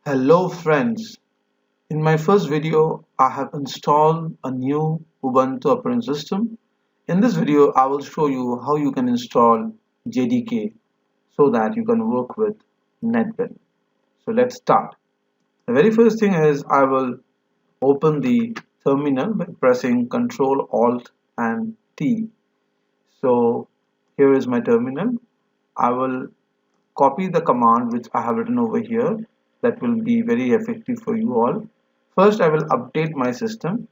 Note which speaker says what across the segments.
Speaker 1: Hello friends, in my first video I have installed a new Ubuntu operating system. In this video I will show you how you can install Jdk so that you can work with NetBeans. So let's start. The very first thing is I will open the terminal by pressing Ctrl Alt and T. So here is my terminal. I will copy the command which I have written over here. That will be very effective for you all. First I will update my system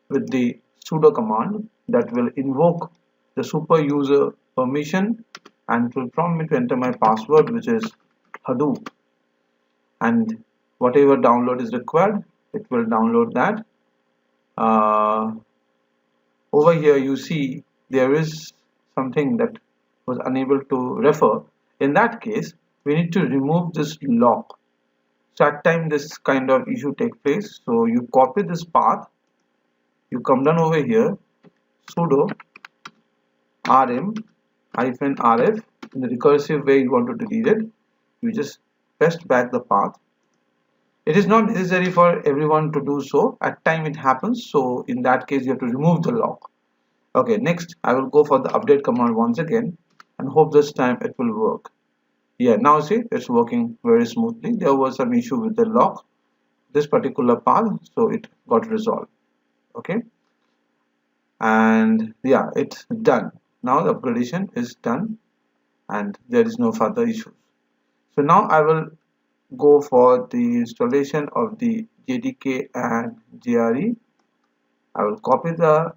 Speaker 1: with the sudo command that will invoke the super user permission and it will prompt me to enter my password, which is Hadoop, and whatever download is required it will download that. uh, Over here you see there is something that was unable to refer. In that case we need to remove this lock. So at time this kind of issue take place, so you copy this path, you come down over here, sudo rm -rf. In the recursive way you want to delete it, you just paste back the path. It is not necessary for everyone to do so. At time it happens, so in that case you have to remove the lock. Okay, next I will go for the update command once again and hope this time it will work. Yeah, now see it's working very smoothly. There was some issue with the lock, this particular path, so it got resolved. Okay, and yeah, it's done. Now the upgradation is done and there is no further issues. So now I will go for the installation of the Jdk and Jre. I will copy the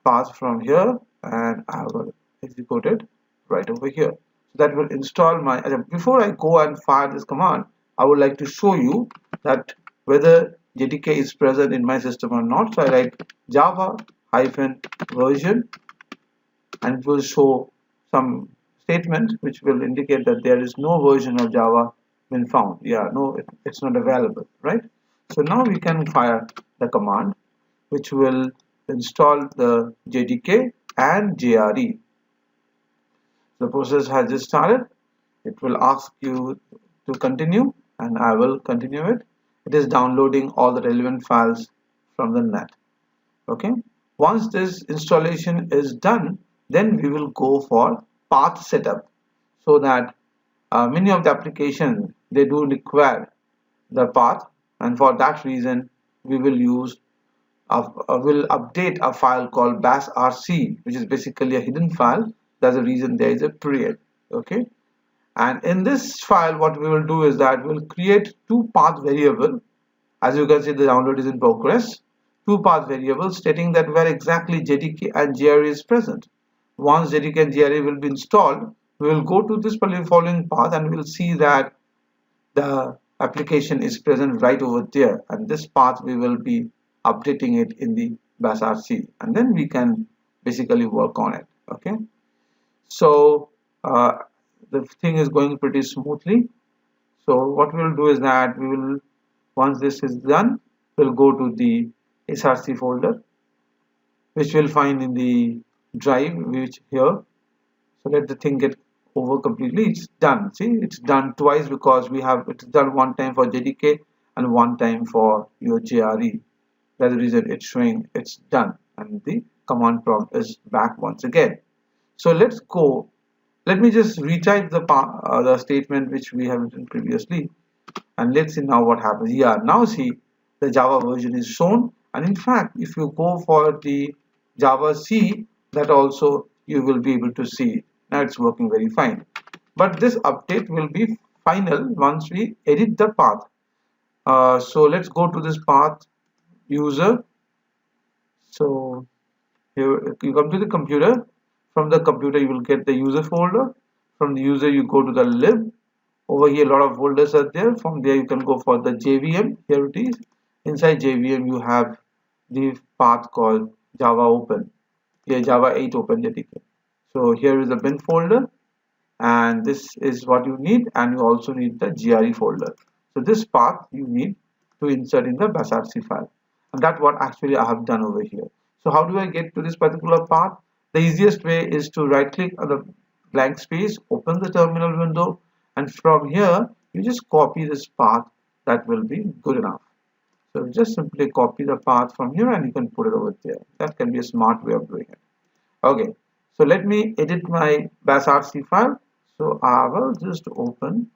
Speaker 1: path from here and I will execute it right over here. So that will install my. Before I go and fire this command, I would like to show you that whether Jdk is present in my system or not. So I write java -version and it will show some statement which will indicate that there is no version of Java been found. Yeah, no, it's not available, right? So now we can fire the command which will install the Jdk and Jre. The process has just started. It will ask you to continue and I will continue it. It is downloading all the relevant files from the net. Okay, once this installation is done, then we will go for path setup, so that many of the applications they do require the path, and for that reason we will use will update a file called basrc, which is basically a hidden file. That's the reason there is a period. Okay, and in this file what we will do is that we'll create two path variable. As you can see, the download is in progress. Two path variables stating that where exactly Jdk and Jre is present. Once Jdk and Jre will be installed, we will go to this following path and we will see that the application is present right over there, and this path we will be updating it in the basrc and then we can basically work on it. Okay, so the thing is going pretty smoothly. So what we will do is that we will, once this is done, we'll go to the src folder which we'll find in the drive, which here. So let the thing get over completely. It's done. See, it's done twice because we have it's done one time for Jdk and one time for your Jre. That's the reason it's showing it's done and the command prompt is back once again. So let's go. Let me just retype the statement which we have written previously and let's see now what happens. Yeah, now see the Java version is shown, and in fact if you go for the Java C, that also you will be able to see it. Now it's working very fine, but this update will be final once we edit the path. So let's go to this path user. So here you come to the computer. From the computer you will get the user folder. From the user you go to the lib. Over here a lot of folders are there. From there you can go for the JVM. Here it is. Inside JVM you have the path called Java open. Here Java 8 open Jdk. So here is the bin folder and this is what you need, and you also need the Jre folder. So this path you need to insert in the basrc file, and that's what actually I have done over here. So how do I get to this particular path? The easiest way is to right click on the blank space, open the terminal window, and from here you just copy this path that will be good enough. So just simply copy the path from here and you can put it over there. That can be a smart way of doing it. Okay, so let me edit my basrc file. So I will just open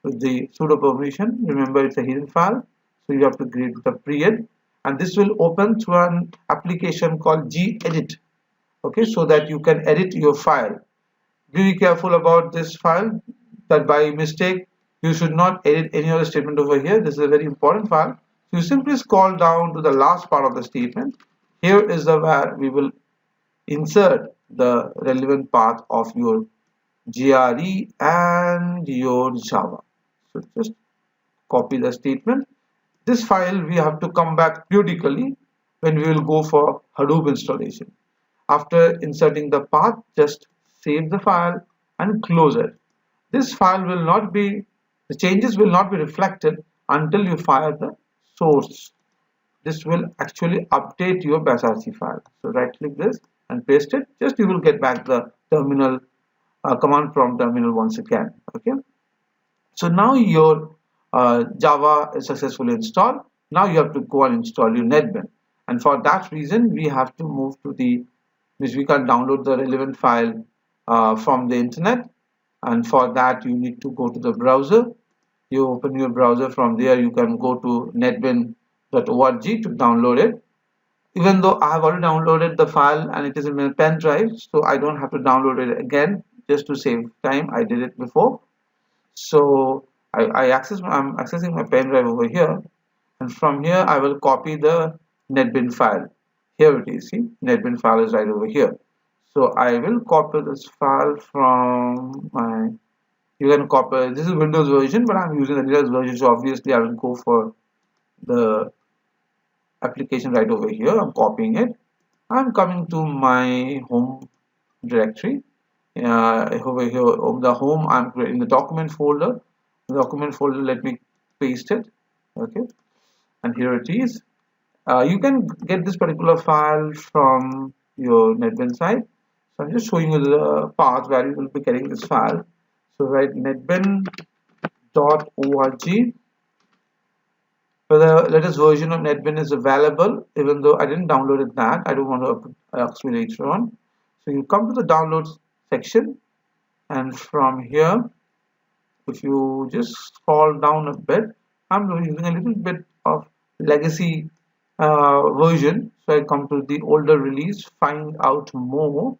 Speaker 1: with the sudo permission. Remember, it's a hidden file, so you have to create the pre-ed, and this will open through an application called gedit. Okay, so that you can edit your file. Be careful about this file, that by mistake you should not edit any other statement over here. This is a very important file. So you simply scroll down to the last part of the statement. Here is the where we will insert the relevant path of your Jre and your Java. So just copy the statement. This file we have to come back periodically when we will go for Hadoop installation. After inserting the path, just save the file and close it. This file will not be, the changes will not be reflected until you fire the source. This will actually update your basrc file. So right click this and paste it. Just you will get back the terminal command prompt terminal once again. Okay. So now your Java is successfully installed. Now you have to go and install your NetBeans. And for that reason, we have to move to the, which we can download the relevant file from the internet. And for that, you need to go to the browser. You open your browser. From there, you can go to netbeans.org to download it. Even though I have already downloaded the file and it is in my pen drive, so I don't have to download it again just to save time. I did it before. So I'm accessing my pen drive over here, and from here I will copy the NetBeans file. Here it is. See, NetBeans file is right over here. So I will copy this file from my. You can copy. This is Windows version, but I'm using the Linux version, so obviously I will go for the application right over here. I'm copying it. I'm coming to my home directory. Over here on the home, I'm in the document folder. Let me paste it. Okay, and here it is. You can get this particular file from your NetBeans site. So I'm just showing you the path where you will be getting this file. So write netbeans.org. So the latest version of NetBeans is available, even though I didn't download it that. I don't want to ask me later on. So you come to the downloads section, and from here, if you just scroll down a bit, I'm using a little bit of legacy version. So I come to the older release, find out more,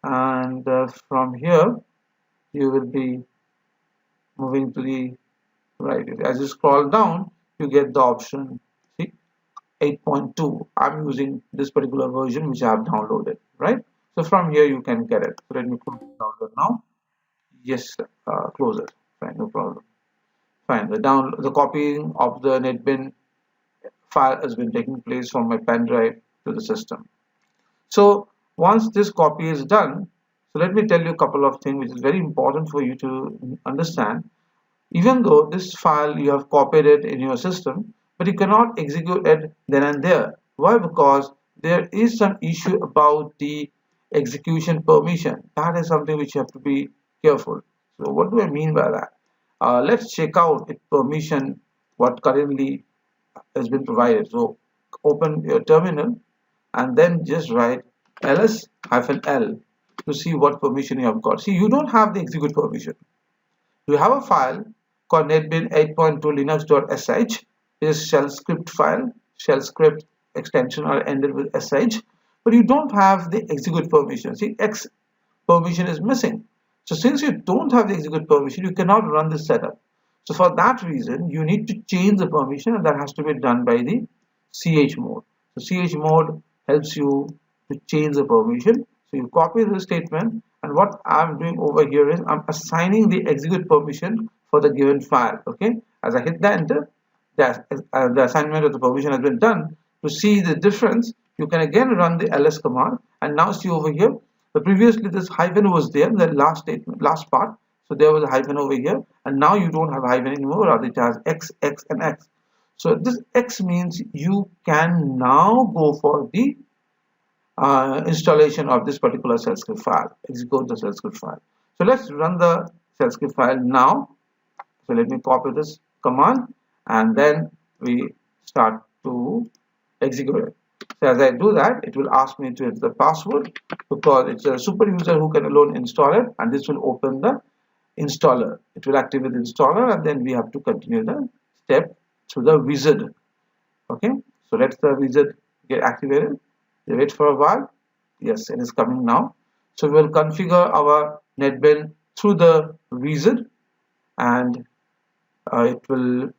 Speaker 1: and from here you will be moving to the right. As you scroll down, you get the option, see, 8.2. I'm using this particular version which I have downloaded, right? So from here you can get it. So let me put it download now. Yes, close it. Fine, no problem. Fine. The copying of the NetBeans file has been taking place from my pen drive to the system. So once this copy is done, so let me tell you a couple of things which is very important for you to understand. Even though this file you have copied it in your system, but you cannot execute it then and there. Why? Because there is some issue about the execution permission. That is something which you have to be careful. So what do I mean by that? Let's check out its permission, what currently has been provided. So open your terminal and then just write ls-l to see what permission you have got. See, you don't have the execute permission. You have a file called netbeans 8.2 linux.sh. It is shell script file. Shell script extension are ended with sh, but you don't have the execute permission. See, x permission is missing. So since you don't have the execute permission, you cannot run this setup. So for that reason, you need to change the permission, and that has to be done by the chmod. So chmod helps you to change the permission. So you copy the statement, and what I'm doing over here is I'm assigning the execute permission for the given file. Okay, as I hit the enter, the assignment of the permission has been done. To see the difference, you can again run the ls command, and now see over here. So previously this hyphen was there in the last statement, last part. So there was a hyphen over here, and now you don't have a hyphen anymore, rather it has x, x, and x. So this x means you can now go for the installation of this particular shell script file, execute the shell script file. So let's run the shell script file now. So let me copy this command and then we start to execute it. So as I do that, it will ask me to enter the password, because it's a super user who can alone install it, and this will open the installer. It will activate the installer, and then we have to continue the step through the wizard. Okay, so let the wizard get activated. We wait for a while. Yes, it is coming now. So we will configure our NetBeans through the wizard, and it will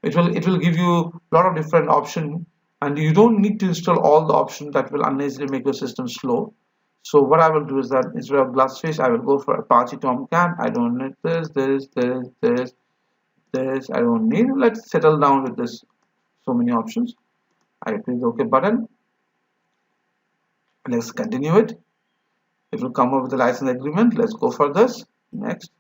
Speaker 1: give you a lot of different options, and you don't need to install all the options that will unnecessarily make your system slow. So what I will do is that instead of Glassfish, I will go for Apache Tomcat. I don't need this. I don't need. Let's settle down with this. So many options. I click the OK button. Let's continue it. It will come up with the license agreement. Let's go for this. Next.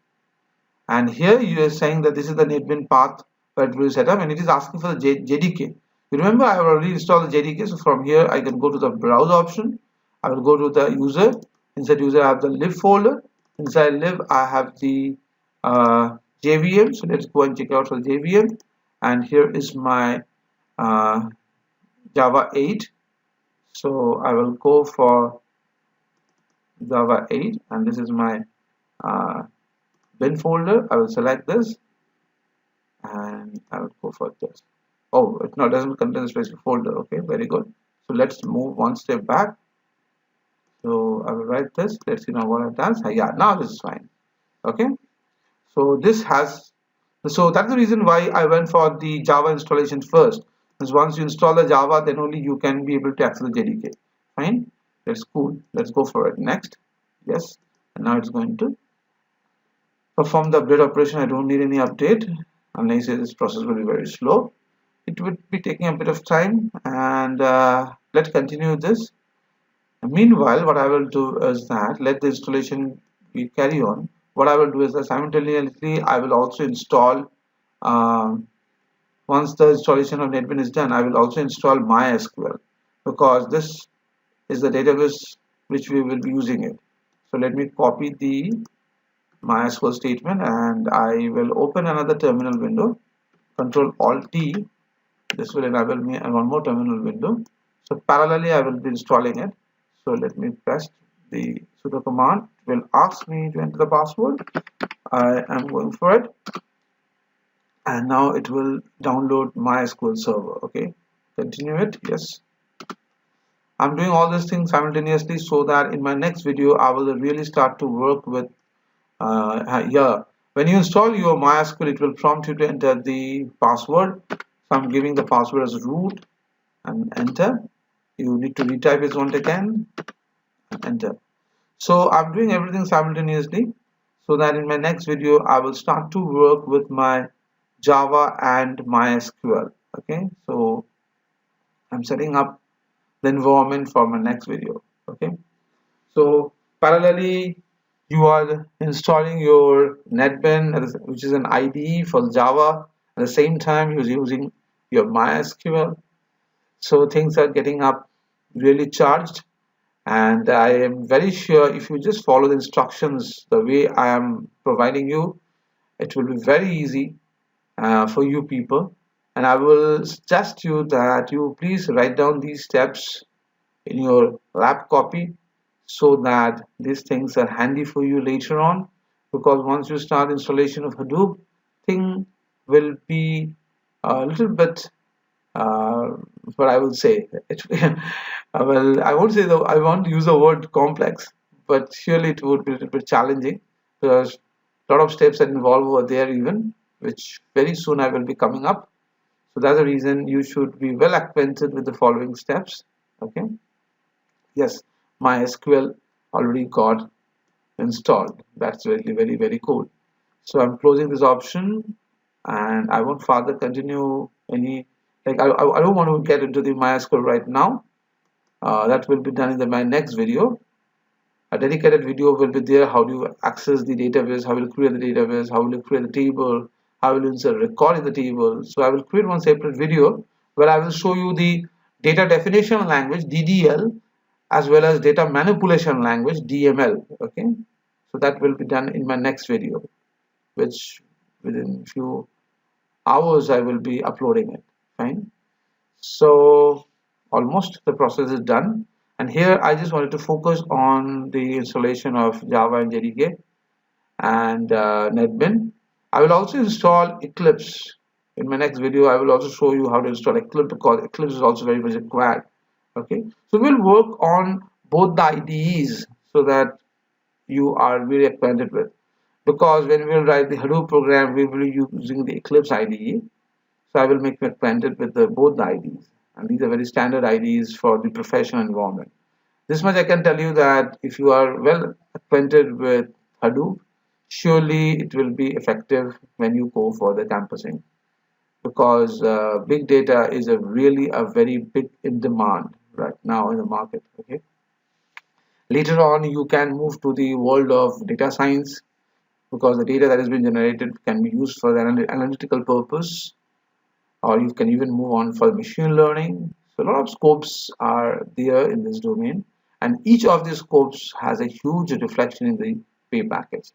Speaker 1: And here you are saying that this is the NetBeans path that we set up, and it is asking for the JDK. You remember I have already installed the JDK, so from here I can go to the browse option. I will go to the user. Inside user I have the lib folder. Inside lib I have the JVM. So let's go and check out for the JVM. And here is my Java 8. So I will go for Java 8, and this is my bin folder. I will select this, and I will go for this. Oh, it doesn't contain a specific folder. Okay, very good. So let's move one step back. So I will write this. Let's see now what it does. Yeah, now this is fine. Okay, so this has. So that's the reason why I went for the Java installation first. Because once you install the Java, then only you can be able to access the JDK. Fine, that's cool. Let's go for it. Next. Yes, and now it's going to perform the update operation. I don't need any update unless this process will be very slow. It would be taking a bit of time, and let's continue this. And meanwhile, what I will do is that let the installation be carry on. What I will do is that simultaneously I will also install once the installation of NetBeans is done, I will also install MySQL, because this is the database which we will be using it. So let me copy the MySQL statement, and I will open another terminal window. Control Alt T. This will enable me one more terminal window. So parallelly I will be installing it. So let me press the sudo command. It will ask me to enter the password. I am going for it, and now it will download MySQL server. Okay, continue it. Yes, I'm doing all these things simultaneously so that in my next video I will really start to work with yeah, when you install your MySQL, it will prompt you to enter the password. So I'm giving the password as root and enter. You need to retype it once again and enter. So I'm doing everything simultaneously so that in my next video I will start to work with my Java and MySQL. Okay, so I'm setting up the environment for my next video. Okay, so parallelly you are installing your NetBeans, which is an IDE for Java. At the same time you're using your MySQL. So things are getting up really charged, and I am very sure if you just follow the instructions the way I am providing you, it will be very easy for you people. And I will suggest you that you please write down these steps in your lab copy so that these things are handy for you later on, because once you start installation of Hadoop, thing will be a little bit what I will say well, I won't say I won't use the word complex, but surely it would be a little bit challenging, because a lot of steps are involved over there even, which very soon I will be coming up. So that's the reason you should be well acquainted with the following steps. Okay, yes, MySQL already got installed. That's very cool. So I'm closing this option, and I won't further continue any, like I don't want to get into the MySQL right now. That will be done in my next video. A dedicated video will be there. How do you access the database? How will you create the database? How will you create the table? How will you insert record in the table? So I will create one separate video where I will show you the data definition language DDL as well as data manipulation language DML. Okay, so that will be done in my next video, which within few hours I will be uploading it. Fine. So almost the process is done, and here I just wanted to focus on the installation of Java and Jdk and NetBeans. I will also install Eclipse. In my next video I will also show you how to install Eclipse, because Eclipse is also very much required. Okay, so we'll work on both the IDEs so that you are very acquainted with, because when we will write the Hadoop program we will be using the Eclipse IDE. So I will make you acquainted with both the IDs, and these are very standard IDs for the professional environment. This much I can tell you, that if you are well acquainted with Hadoop, surely it will be effective when you go for the campusing, because big data is a very big in demand right now in the market. Okay. Later on, you can move to the world of data science, because the data that has been generated can be used for the analytical purpose, or you can even move on for machine learning. So a lot of scopes are there in this domain, and each of these scopes has a huge reflection in the pay package.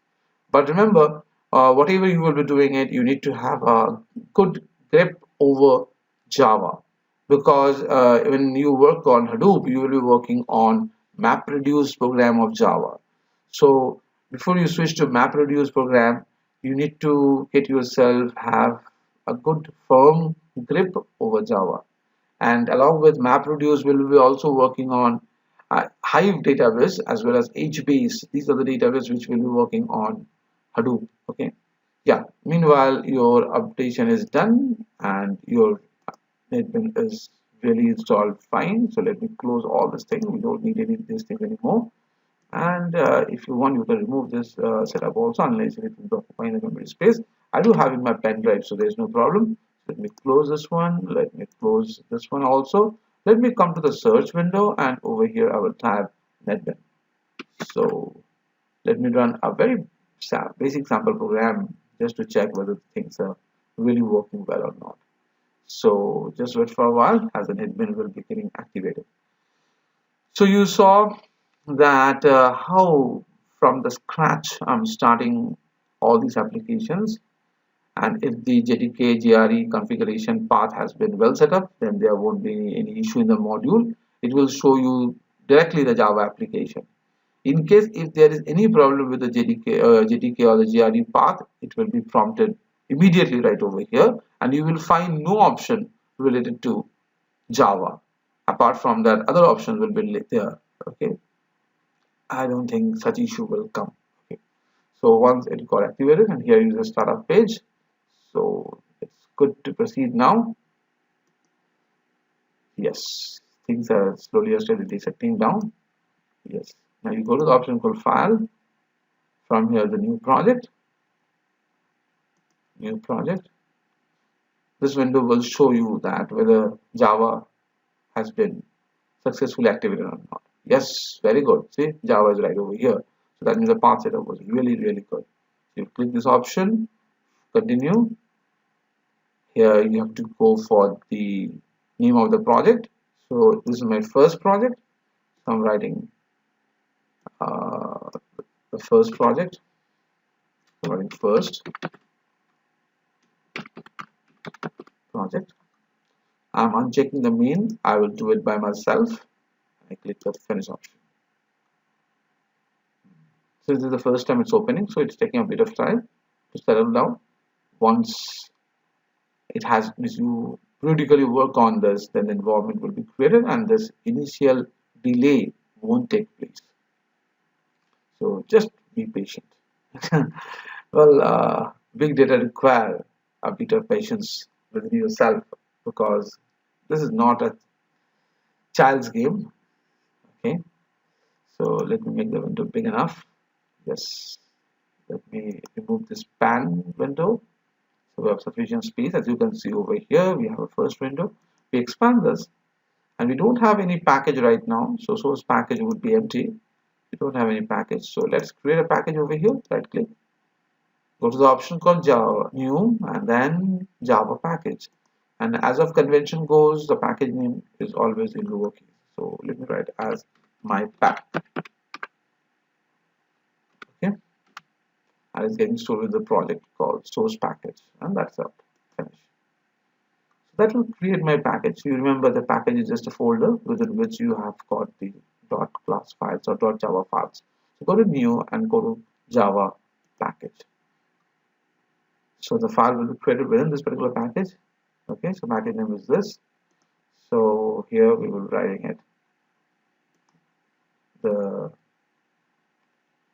Speaker 1: But remember, whatever you will be doing it, you need to have a good grip over Java, because when you work on Hadoop, you will be working on MapReduce program of Java. So before you switch to MapReduce program, you need to get yourself have a good firm grip over Java. And along with MapReduce, we'll be also working on Hive database as well as HBase. These are the database which we'll be working on Hadoop. Okay. Yeah. Meanwhile, your updation is done and your NetBeans is really installed fine. So let me close all this thing. We don't need any of these things anymore. And if you want, you can remove this setup also, unless it will occupy the memory space. I do have in my pen drive, so there's no problem. Let me close this one. Let me close this one also. Let me come to the search window, and over here I will type NetBeans. So let me run a very basic sample program just to check whether things are really working well or not. So just wait for a while as the NetBeans will be getting activated. So you saw that how from the scratch I'm starting all these applications, and if the Jdk Jre configuration path has been well set up, then there won't be any issue in the module. It will show you directly the Java application. In case if there is any problem with the Jdk or the Jre path, it will be prompted immediately right over here, and you will find no option related to Java. Apart from that, other options will be there. Okay, I don't think such issue will come. Okay. So once it got activated, and here is the startup page, so it's good to proceed now. Yes, things are slowly and steadily settling down. Yes, now you go to the option called File. From here, the new project. This window will show you that whether Java has been successfully activated or not. Yes, very good. See, Java is right over here. So that means the path setup was really good. You click this option, continue. Here you have to go for the name of the project. So this is my first project. So I'm writing the first project. I'm writing first project. I'm unchecking the main. I will do it by myself. I click the finish option. So this is the first time it's opening, so it's taking a bit of time to settle down. Once it has, if you periodically work on this, then the environment will be created and this initial delay won't take place. So just be patient. Well, big data require a bit of patience within yourself, because this is not a child's game. Okay, so let me make the window big enough. Yes, let me remove this pan window. So we have sufficient space. As you can see over here, we have a first window. We expand this, and we don't have any package right now, so source package would be empty. We don't have any package, so let's create a package over here. Right click, go to the option called Java new, and then Java package. And as of convention goes, the package name is always in lowercase. So let me write as my pack. Okay, and it's getting stored with the project called source package, and that's up. Finish. That will create my package. You remember the package is just a folder within which you have got the .class files or .java files. So go to new and go to Java package. So the file will be created within this particular package. Okay, so package name is this. So here we will be writing it.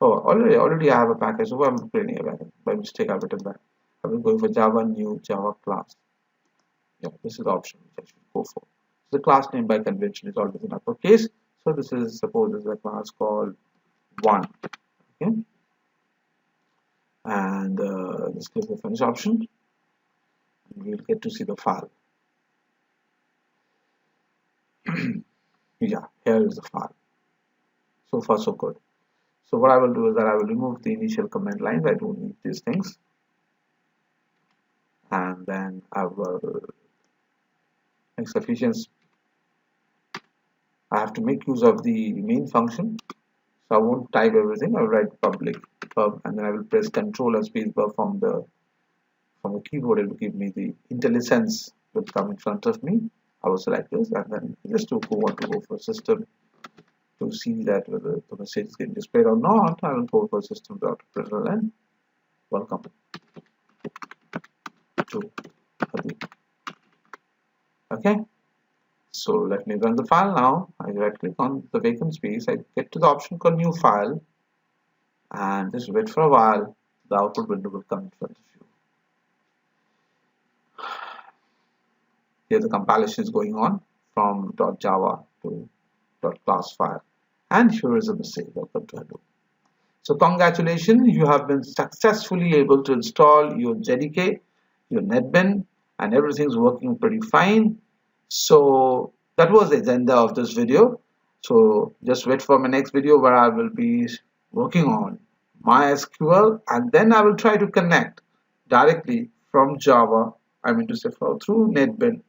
Speaker 1: Already I have a package, so I'm creating a package. By mistake I've written that. I will go for Java new Java class. Yeah, this is the option which I should go for. So the class name by convention is always in uppercase. So this is, suppose this is a class called 1. Okay, and this gives the finish option, and we'll get to see the file. Yeah, here is the file. So far so good. So what I will do is that I will remove the initial command lines. I don't need these things, and then I will make sufficient. I have to make use of the main function, so I won't type everything. I will write public pub, and then I will press Control and spacebar from the keyboard. It will give me the IntelliSense will come in front of me. I will select this, and then just to want to go for system to see that whether the message is getting displayed or not. I will go for system.println. Welcome to Hadeep. Okay. So let me run the file now. I right click on the vacant space. I get to the option called new file, and just wait for a while. The output window will come in front of you. Here the compilation is going on from .java to .class file, and here is a message. Welcome to Hadoop. So congratulations, you have been successfully able to install your Jdk, your NetBeans, and everything's working pretty fine. So that was the agenda of this video. So just wait for my next video where I will be working on MySQL, and then I will try to connect directly from Java, I mean to say through NetBeans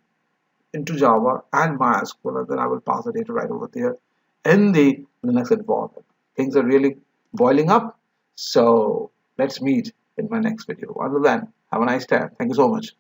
Speaker 1: into Java and MySQL, and then I will pass the data right over there in the Linux environment. Things are really boiling up, so let's meet in my next video. Until then, have a nice time. Thank you so much.